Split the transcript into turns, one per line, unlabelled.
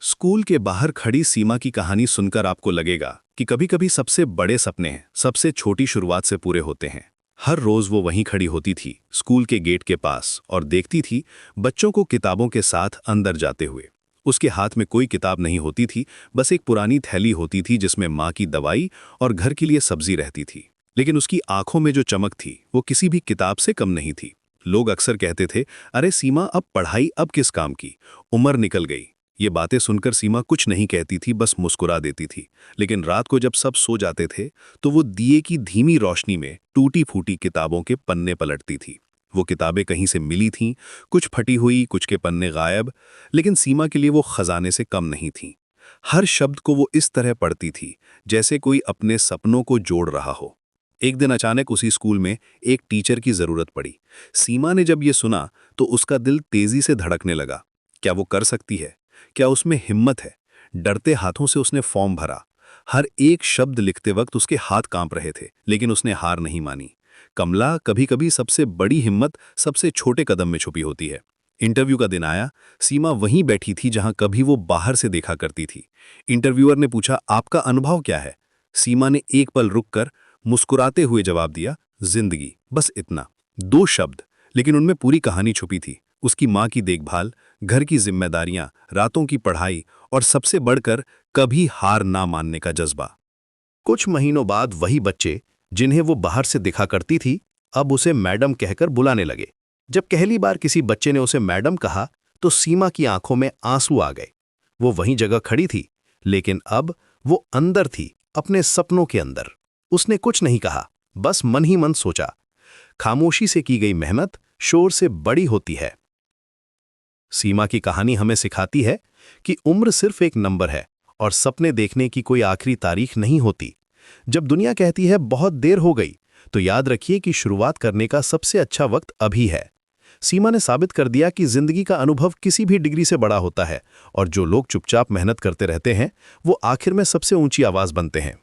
School के बाहर खड़ी सीमा की कहानी सुनकर आपको लगेगा कि कभी-कभी सबसे बड़े सपने सबसे छोटी शुरुआत से पूरे होते हैं। हर रोज वो वहीं खड़ी होती थी, स्कूल के गेट के पास, और देखती थी बच्चों को किताबों के साथ अंदर जाते हुए। उसके हाथ में कोई किताब नहीं होती थी, बस एक पुरानी थैली होती थी जिसमें माँ की दवाई और घर के लिए सब्जी रहती थी। लेकिन उसकी आंखों में जो चमक थी वो किसी भी किताब से कम नहीं थी। लोग अक्सर कहते थे, अरे सीमा, अब पढ़ाई अब किस काम की, उम्र निकल गई। ये बातें सुनकर सीमा कुछ नहीं कहती थी, बस मुस्कुरा देती थी। लेकिन रात को जब सब सो जाते थे तो वो दिए की धीमी रोशनी में टूटी फूटी किताबों के पन्ने पलटती थी। वो किताबें कहीं से मिली थीं, कुछ फटी हुई, कुछ के पन्ने गायब, लेकिन सीमा के लिए वो खजाने से कम नहीं थीं। हर शब्द को वो इस तरह पढ़ती थी जैसे कोई अपने सपनों को जोड़ रहा हो। एक दिन अचानक उसी स्कूल में एक टीचर की जरूरत पड़ी। सीमा ने जब ये सुना तो उसका दिल तेजी से धड़कने लगा। क्या वो कर सकती है? क्या उसमें हिम्मत है? डरते हाथों से उसने फॉर्म भरा। हर एक शब्द लिखते वक्त उसके हाथ कांप रहे थे, लेकिन उसने हार नहीं मानी। कमला, कभी-कभी सबसे बड़ी हिम्मत सबसे छोटे कदम में छुपी होती है। इंटरव्यू का दिन आया। सीमा वहीं बैठी थी जहां कभी वो बाहर से देखा करती थी। इंटरव्यूअर ने पूछा, आपका अनुभव क्या है? सीमा ने एक पल रुककर मुस्कुराते हुए जवाब दिया, जिंदगी, बस इतना। 2 शब्द, लेकिन उनमें पूरी कहानी छुपी थी। उसकी माँ की देखभाल, घर की जिम्मेदारियां, रातों की पढ़ाई और सबसे बढ़कर कभी हार ना मानने का जज्बा। कुछ महीनों बाद वही बच्चे जिन्हें वो बाहर से दिखा करती थी, अब उसे मैडम कहकर बुलाने लगे। जब पहली बार किसी बच्चे ने उसे मैडम कहा तो सीमा की आंखों में आंसू आ गए। वो वहीं जगह खड़ी थी, लेकिन अब वो अंदर थी, अपने सपनों के अंदर। उसने कुछ नहीं कहा, बस मन ही मन सोचा। खामोशी से की गई मेहनत शोर से बड़ी होती है। सीमा की कहानी हमें सिखाती है कि उम्र सिर्फ एक नंबर है और सपने देखने की कोई आखिरी तारीख नहीं होती। जब दुनिया कहती है बहुत देर हो गई, तो याद रखिए कि शुरुआत करने का सबसे अच्छा वक्त अभी है। सीमा ने साबित कर दिया कि जिंदगी का अनुभव किसी भी डिग्री से बड़ा होता है, और जो लोग चुपचाप मेहनत करते रहते हैं वो आखिर में सबसे ऊंची आवाज बनते हैं।